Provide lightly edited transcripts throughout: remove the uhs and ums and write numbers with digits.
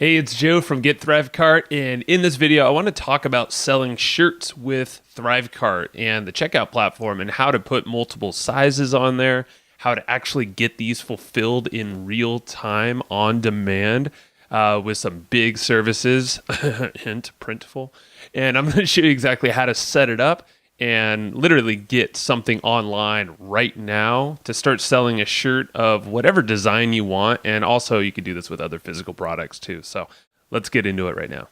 Hey, it's Joe from ThriveCart, and in this video, I want to talk about selling shirts with ThriveCart and the checkout platform and how to put multiple sizes on there, how to actually get these fulfilled in real time on demand with some big services, hint, Printful. And I'm going to show you exactly how to set it up and literally get something online right now to start selling a shirt of whatever design you want. And also you can do this with other physical products too. So let's get into it right now.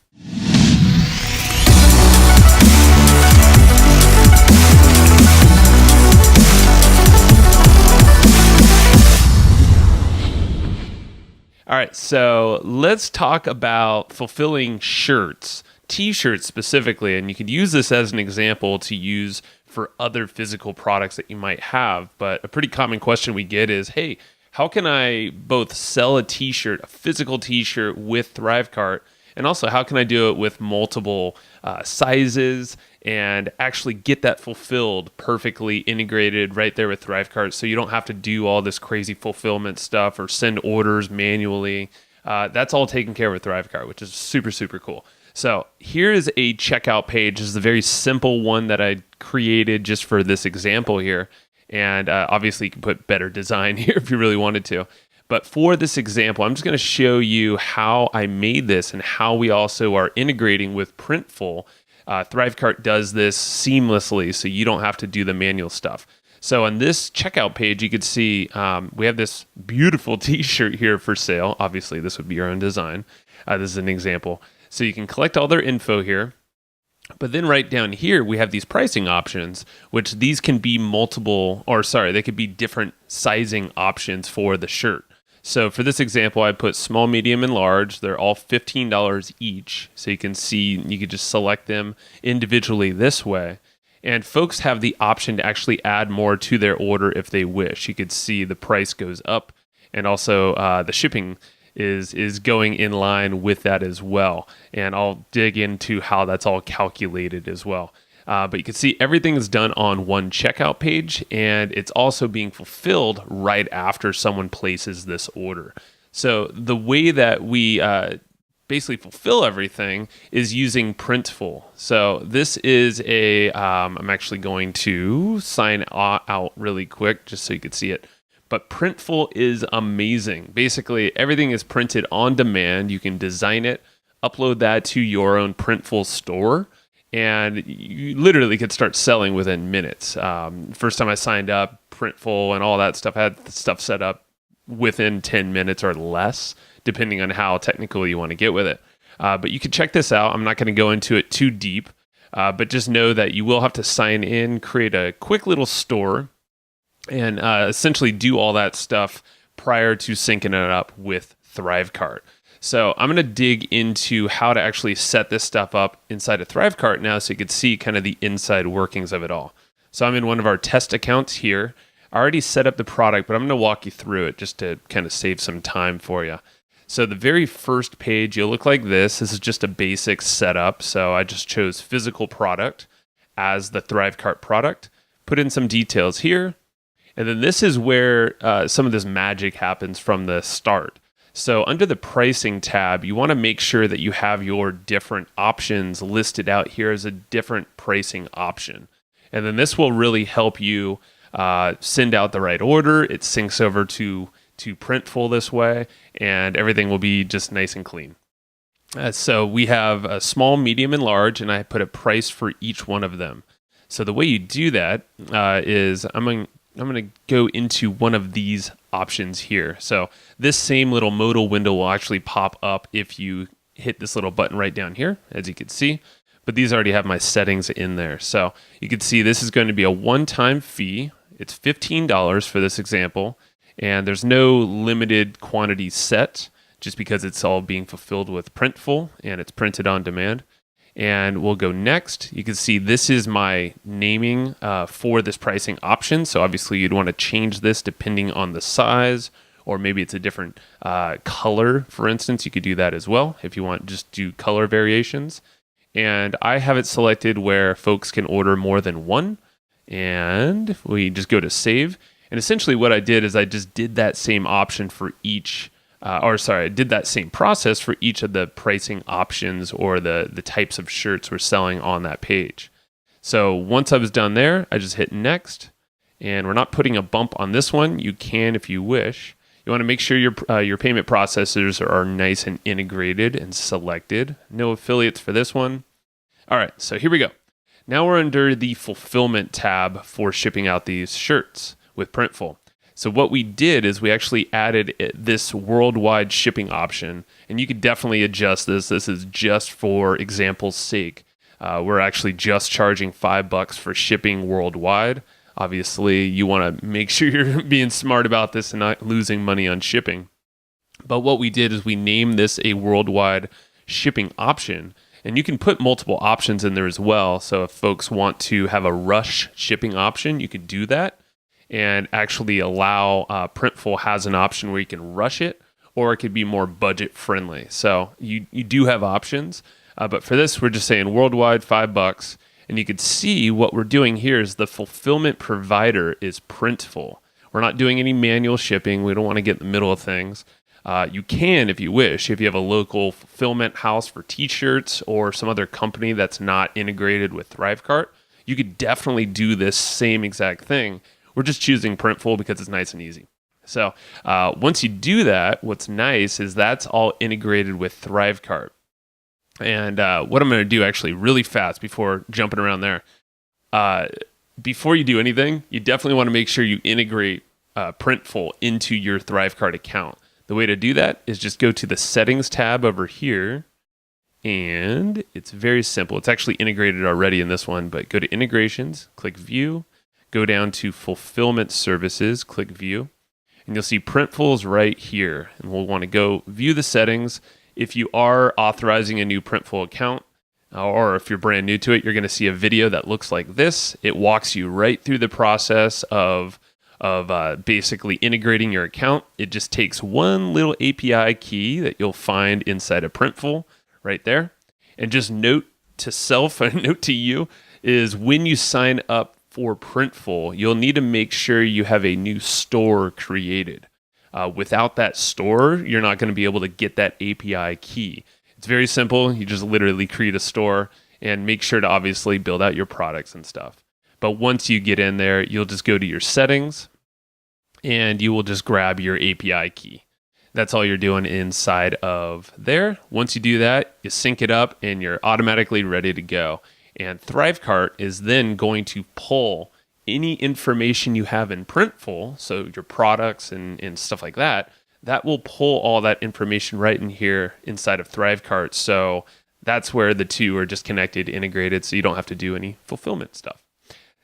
All right, so let's talk about fulfilling shirts. T-shirts specifically, and you could use this as an example to use for other physical products that you might have. But a pretty common question we get is, hey, how can I both sell a T-shirt, a physical T-shirt with ThriveCart, and also how can I do it with multiple sizes and actually get that fulfilled perfectly integrated right there with ThriveCart so you don't have to do all this crazy fulfillment stuff or send orders manually. That's all taken care of with ThriveCart, which is super, super cool. So here is a checkout page. This is a very simple one that I created just for this example here. And obviously you can put better design here if you really wanted to. But for this example, I'm just going to show you how I made this and how we also are integrating with Printful. ThriveCart does this seamlessly, so you don't have to do the manual stuff. So on this checkout page, you could see we have this beautiful T-shirt here for sale. Obviously, this would be your own design. This is an example. So you can collect all their info here. But then right down here, we have these pricing options, which these can be they could be different sizing options for the shirt. So for this example, I put small, medium, and large. They're all $15 each. So you can see, you could just select them individually this way. And folks have the option to actually add more to their order if they wish. You could see the price goes up, and also the shipping is going in line with that as well. And I'll dig into how that's all calculated as well. But you can see everything is done on one checkout page, and it's also being fulfilled right after someone places this order. So the way that we basically fulfill everything is using Printful. So this is I'm actually going to sign out really quick just so you can see it. But Printful is amazing. Basically, everything is printed on demand. You can design it, upload that to your own Printful store, and you literally could start selling within minutes. First time I signed up, Printful and all that stuff, I had the stuff set up within 10 minutes or less, depending on how technical you want to get with it. But you can check this out. I'm not going to go into it too deep, but just know that you will have to sign in, create a quick little store, and essentially do all that stuff prior to syncing it up with ThriveCart. So I'm going to dig into how to actually set this stuff up inside of ThriveCart now so you can see kind of the inside workings of it all. So I'm in one of our test accounts here. I already set up the product, but I'm going to walk you through it just to kind of save some time for you. So the very first page, you'll look like this. This is just a basic setup. So I just chose physical product as the ThriveCart product, put in some details here. And then this is where some of this magic happens from the start. So under the pricing tab, you want to make sure that you have your different options listed out here as a different pricing option. And then this will really help you send out the right order. It syncs over to Printful this way, and everything will be just nice and clean. So we have a small, medium, and large, and I put a price for each one of them. So the way you do that is I'm going to go into one of these options here. So this same little modal window will actually pop up if you hit this little button right down here, as you can see. But these already have my settings in there. So you can see this is going to be a one-time fee. It's $15 for this example. And there's no limited quantity set just because it's all being fulfilled with Printful and it's printed on demand. And we'll go next. You can see this is my naming for this pricing option. So obviously you'd want to change this depending on the size, or maybe it's a different color, for instance. You could do that as well if you want, just do color variations. And I have it selected where folks can order more than one. And we just go to save. And essentially what I did is I just did that same option for each I did that same process for each of the pricing options or the types of shirts we're selling on that page. So once I was done there, I just hit next, and we're not putting a bump on this one. You can if you wish. You want to make sure your payment processors are nice and integrated and selected. No affiliates for this one. All right, so here we go. Now we're under the fulfillment tab for shipping out these shirts with Printful. So what we did is we actually added this worldwide shipping option, and you could definitely adjust this. This is just for example's sake. We're actually just charging $5 for shipping worldwide. Obviously, you want to make sure you're being smart about this and not losing money on shipping. But what we did is we named this a worldwide shipping option. And you can put multiple options in there as well. So if folks want to have a rush shipping option, you could do that and actually allow Printful has an option where you can rush it, or it could be more budget friendly. So you do have options. But for this, we're just saying worldwide $5. And you could see what we're doing here is the fulfillment provider is Printful. We're not doing any manual shipping. We don't want to get in the middle of things. You can, if you wish, if you have a local fulfillment house for t-shirts or some other company that's not integrated with ThriveCart, you could definitely do this same exact thing. We're just choosing Printful because it's nice and easy. So once you do that, what's nice is that's all integrated with ThriveCart. And what I'm going to do actually really fast before jumping around there, before you do anything, you definitely want to make sure you integrate Printful into your ThriveCart account. The way to do that is just go to the settings tab over here, and it's very simple. It's actually integrated already in this one, but go to integrations, click view, go down to fulfillment services, click view, and you'll see Printful's right here. And we'll want to go view the settings. If you are authorizing a new Printful account, or if you're brand new to it, you're going to see a video that looks like this. It walks you right through the process of basically integrating your account. It just takes one little API key that you'll find inside of Printful right there. And just note to self, and note to you, is when you sign up for Printful, you'll need to make sure you have a new store created. Without that store, you're not going to be able to get that API key. It's very simple. You just literally create a store and make sure to obviously build out your products and stuff. But once you get in there, you'll just go to your settings and you will just grab your API key. That's all you're doing inside of there. Once you do that, you sync it up and you're automatically ready to go. And ThriveCart is then going to pull any information you have in Printful, so your products and stuff like that, that will pull all that information right in here inside of ThriveCart. So that's where the two are just connected, integrated, so you don't have to do any fulfillment stuff.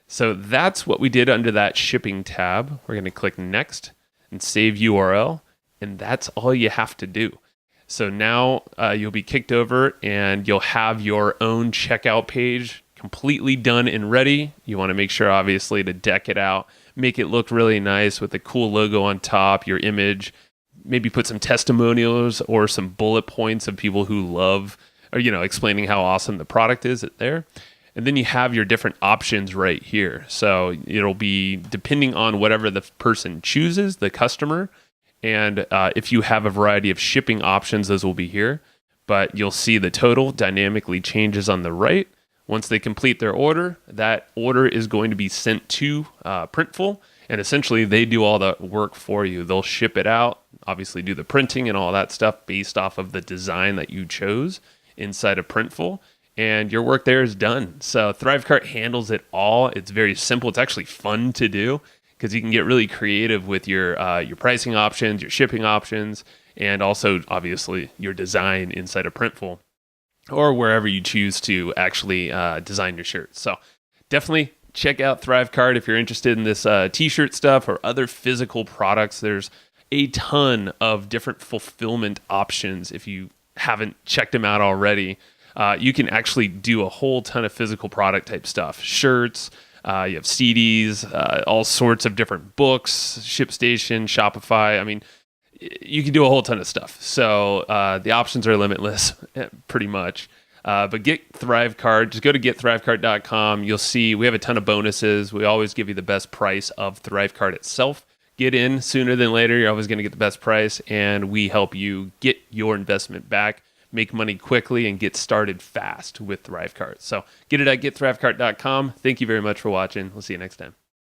So that's what we did under that shipping tab. We're going to click next and save URL, and that's all you have to do. So now you'll be kicked over and you'll have your own checkout page completely done and ready. You want to make sure, obviously, to deck it out, make it look really nice with a cool logo on top, your image, maybe put some testimonials or some bullet points of people who love, or, explaining how awesome the product is there. And then you have your different options right here. So it'll be depending on whatever the person chooses, the customer. And if you have a variety of shipping options, those will be here. But you'll see the total dynamically changes on the right. Once they complete their order, that order is going to be sent to Printful, and essentially they do all the work for you. They'll ship it out, obviously do the printing and all that stuff based off of the design that you chose inside of Printful, and your work there is done. So ThriveCart handles it all. It's very simple. It's actually fun to do because you can get really creative with your pricing options, your shipping options, and also obviously your design inside of Printful, or wherever you choose to actually design your shirts. So definitely check out ThriveCart if you're interested in this t-shirt stuff or other physical products. There's a ton of different fulfillment options. If you haven't checked them out already, you can actually do a whole ton of physical product type stuff. Shirts, you have CDs, all sorts of different books, ShipStation, Shopify. I mean, you can do a whole ton of stuff. So the options are limitless, pretty much. But get ThriveCart. Just go to getthrivecart.com. You'll see we have a ton of bonuses. We always give you the best price of ThriveCart itself Get in sooner than later. You're always going to get the best price, and we help you get your investment back, make money quickly, and get started fast with ThriveCart. So get it at getthrivecart.com. Thank you very much for watching. We'll see you next time.